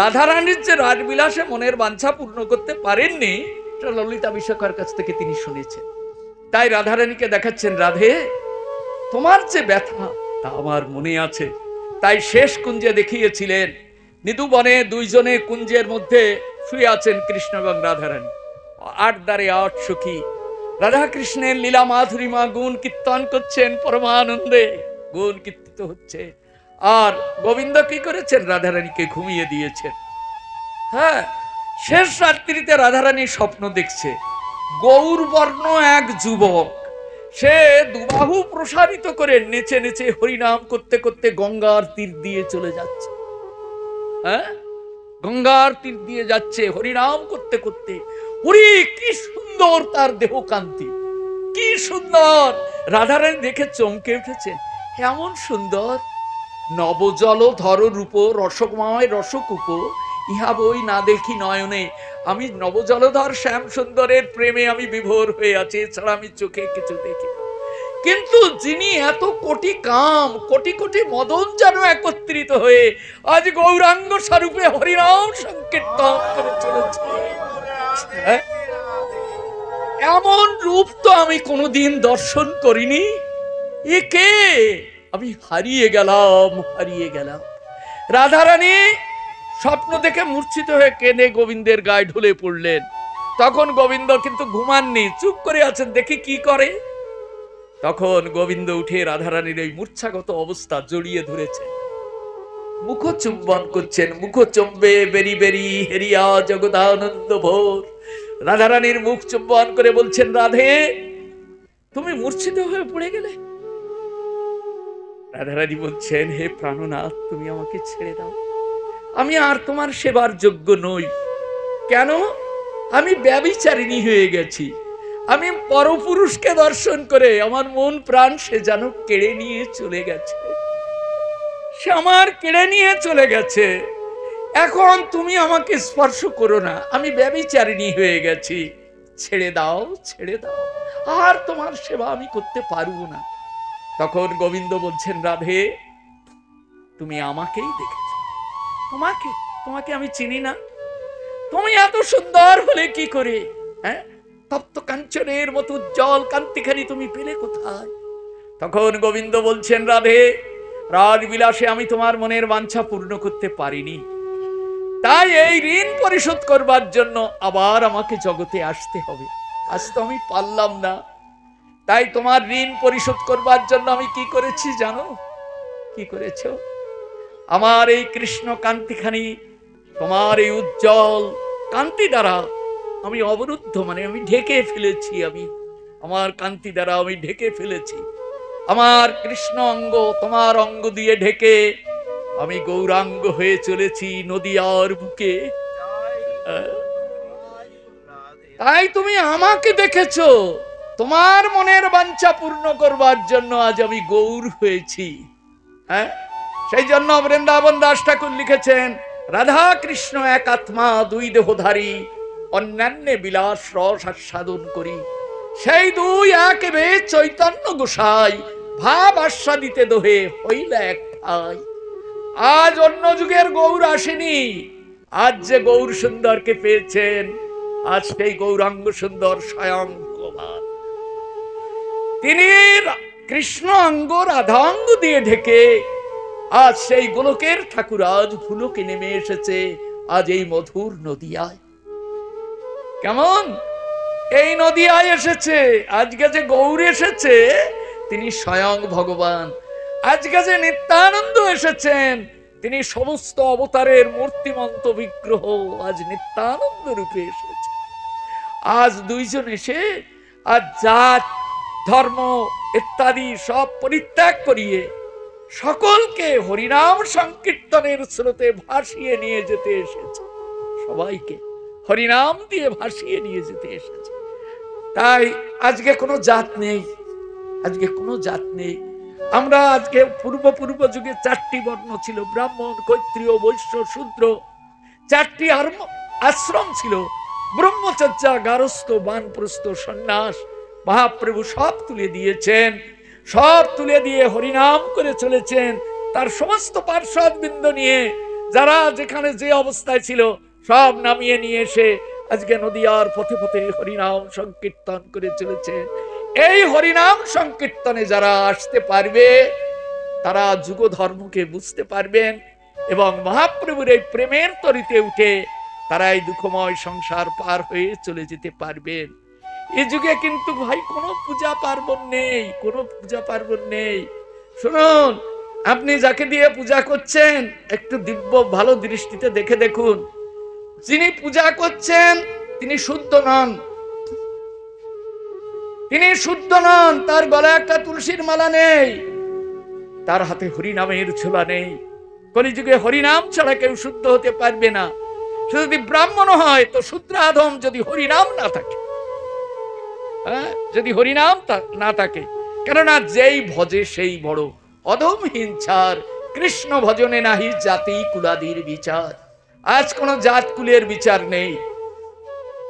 রাধারানীর যে রাজবিলাসে মনের বাঞ্ছা পূর্ণ করতে পারেননি, এটা ললিতা বিশাখার কাছ থেকে তিনি শুনেছেন। তাই রাধারানীকে দেখাচ্ছেন, রাধে, তোমার যে ব্যথা তা আমার মনে আছে। তাই শেষ কুঞ্জে দেখিয়েছিলেন, নিদুবনে দুইজনে কুঞ্জের মধ্যে শুয়ে আছেন কৃষ্ণ এবং রাধারানী, আট দ্বারে আট সখী রাধা কৃষ্ণের লীলা মাধুরীমা গুণ কীর্তন করছেন, পরমানন্দে গুণ কীর্তিত হচ্ছে। আর গোবিন্দ কি করেছেন? রাধারানীকে ঘুমিয়ে দিয়েছেন। হ্যাঁ, শেষ রাত্রিতে রাধারানী স্বপ্ন দেখছে, গৌরবর্ণ এক যুবক, সে দুবাহু প্রসারিত করে নেচে নেচে হরিনাম করতে করতে গঙ্গার তীর দিয়ে চলে যাচ্ছে। হ্যাঁ, গঙ্গার তীর দিয়ে যাচ্ছে হরিনাম করতে করতে। হরি, কি সুন্দর তার দেহ কান্তি, কি সুন্দর! রাধারানী দেখে চমকে উঠেছেন, এমন সুন্দর নবজলধর রূপ রসকময় রসকূপ ইহা বই না দেখি নয়নে। আমি নবজলধর শ্যাম সুন্দরের প্রেমে আমি বিভোর হয়ে আছি, এছাড়া আমি চোখে কিছু দেখি না। কিন্তু যিনি এত কোটি কাম কোটি কোটি মদন যেন একত্রিত হয়ে আজ গৌরাঙ্গ স্বরূপে হরিনাম সংকীর্তন করে চলেছে, এমন রূপ তো আমি কোনোদিন দর্শন করিনি। এ কে? আমি হারিয়ে গেলাম, হারিয়ে গেলাম। রাধারানী স্বপ্ন দেখে মূর্ছিত হয়ে কেঁদে গোবিন্দের গায়ে ঢলে পড়লেন। তখন গোবিন্দ কিন্তু ঘুমাননি, চুপ করে আছেন, দেখি কি করে। তখন গোবিন্দ উঠে রাধারানীর এই মূর্ছাগত অবস্থা জড়িয়ে ধরেছেন, মুখচুম্বন করছেন। মুখচুম্বে বেরি বেরি হেরিয়া জগদানন্দ ভোর। রাধারানীর মুখ চুম্বন করে বলছেন, রাধে তুমি মূর্ছিত হয়ে পড়ে গেলে। রাধারানী বলছেন, হে প্রাণনাথ তুমি আমাকে ছেড়ে দাও, আমি আর তোমার সেবার যোগ্য নই। কেন? আমি ব্যভিচারিণী হয়ে গেছি। আমি পরপুরুষকে দর্শন করে আমার মন প্রাণ সে যেন কেড়ে নিয়ে চলে গেছে, সে আমার কেড়ে নিয়ে চলে গেছে। এখন তুমি আমাকে স্পর্শ করো না, আমি ব্যভিচারিণী হয়ে গেছি, ছেড়ে দাও, ছেড়ে দাও, আর তোমার সেবা আমি করতে পারবো না। তখন গোবিন্দ বলছেন, রাধে তুমি আমাকেই দেখেছো, তোমাকে তোমাকে আমি চিনি না? তুমি এত সুন্দর হলে কি করে? হ্যাঁ, তপ্ত কাঞ্চনের মতো উজ্জ্বল কান্তিখানি তুমি পেলে কোথায়? তখন গোবিন্দ বলছেন, রাধে রাজবিলাসে আমি তোমার মনের বাঞ্ছা পূর্ণ করতে পারিনি, তাই এই ঋণ পরিশোধ করবার জন্য আবার আমাকে জগতে আসতে হবে। আজ তো আমি পারলাম না, তাই তোমার ঋণ পরিশোধ করবার জন্য আমি কি করেছি জানো? কি করেছ? আমার এই কৃষ্ণ কান্তিখানি তোমার এই উজ্জ্বল কান্তি দ্বারা আমি অবরুদ্ধ, মানে আমি ঢেকে ফেলেছি। আমি আমার কান্তি দ্বারা আমি ঢেকে ফেলেছি। আমার কৃষ্ণ অঙ্গ তোমার অঙ্গ দিয়ে ঢেকে আমি গৌরাঙ্গ হয়ে চলেছি নদিয়ার বুকে। তাই তুমি আমাকে দেখেছো, তোমার মনের বাঞ্ছা পূর্ণ করবার জন্য আজ আমি গৌর হয়েছি। হ্যাঁ, সেই জন্য বৃন্দাবন দাস ঠাকুর লিখেছেন, রাধা কৃষ্ণ এক আত্মা দুই দেহধারী, অন্যান্য বিলাস রস আস্বাদন করি। সেই দুই এক বে চৈতন্য গোসাই, ভাব আস্বাদিতে দোহে হইল এক ঠাই। আজ অন্য যুগের গৌর আসেনি, আজ যে গৌর সুন্দরকে পেয়েছেন, আজ সেই গৌরাঙ্গ সুন্দর স্বয়ং ভগবান। তিনি কৃষ্ণ অঙ্গ রাধাঙ্গ দিয়ে ঢেকে আজ সেই গোলকের ঠাকুর আজ ভুলোকে নেমে এসেছে, আজ এই মধুর নদিয়ায়। কেমন এই নদিয়ায় এসেছে, আজকে যে গৌর এসেছে তিনি স্বয়ং ভগবান। আজকে যে নিত্যানন্দ এসেছেন তিনি সমস্ত অবতারের মূর্তিমন্ত বিগ্রহ, আজ নিত্যানন্দ রূপে এসেছে। আজ দুইজন এসে আজ জাত ধর্ম ইত্যাদি সব পরিত্যাগ করিয়ে সকলকে হরিনাম সংকীর্তনের স্রোতে ভাসিয়ে নিয়ে যেতে এসেছে, সবাইকে হরিনাম দিয়ে ভাসিয়ে নিয়ে যেতে এসেছে। তাই আজকে কোনো জাত নেই, আজকে কোনো জাত নেই। আমরা আজকে পূর্ব যুগে চারটি বর্ণ ছিল, ব্রাহ্মণ ক্ষত্রিয় বৈশ্য শূদ্র, চারটি আশ্রম ছিল, ব্রহ্মচর্য গারস্থ বানপ্রস্থ সন্ন্যাস। মহাপ্রভু সব তুলে দিয়েছেন, সব তুলে দিয়ে হরিনাম করে চলেছেন। তার সমস্ত পার্শ্ববৃন্দ নিয়ে যারা যেখানে যে অবস্থায় ছিল সব নামিয়ে নিয়ে এসে আজকে নদিয়ার পথে পথে হরিনাম সংকীর্তন করে চলেছেন। এই হরিনাম সংকীর্তনে যারা আসতে পারবে তারা যুগ ধর্মকে বুঝতে পারবেন এবং মহাপ্রভুর এই প্রেমের তরিতে উঠে তারা এই দুঃখময় সংসার পার হয়ে চলে যেতে পারবেন। এই যুগে কিন্তু ভাই কোনো পূজা পার্বণ নেই, কোনো পূজা পার্বণ নেই। শুনুন, আপনি যাকে দিয়ে পূজা করছেন একটু দিব্য ভালো দৃষ্টিতে দেখে দেখুন, যিনি পূজা করছেন তিনি শুদ্ধ নন, তিনি শুদ্ধ নন। তার গলায় একটা তুলসীর মালা নেই, তার হাতে হরিনামের ছোলা নেই। কলিযুগে হরিনাম ছাড়া কেউ শুদ্ধ হতে পারবে না। সে যদি ব্রাহ্মণ হয় তো শূদ্রাধম, যদি হরিনাম না থাকে, যদি হরিনাম না থাকে, কেননা যেই ভজে সেই বড়। অধম হিংসার কৃষ্ণ ভজনে নাহি জাতি কুলাদির বিচার। আজ কোন জাত কুলের বিচার নেই।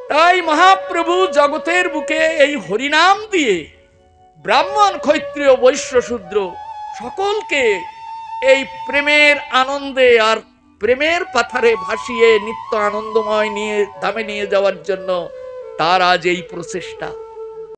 তাই মহাপ্রভু জগতের বুকে এই হরিনাম দিয়ে ব্রাহ্মণ, ক্ষত্রিয়, বৈশ্য, শূদ্র সকলকে এই প্রেমের আনন্দে আর প্রেমের পাথারে ভাসিয়ে নিত্য আনন্দময় নিয়ে ধামে নিয়ে যাওয়ার জন্য তার আজ এই প্রচেষ্টা।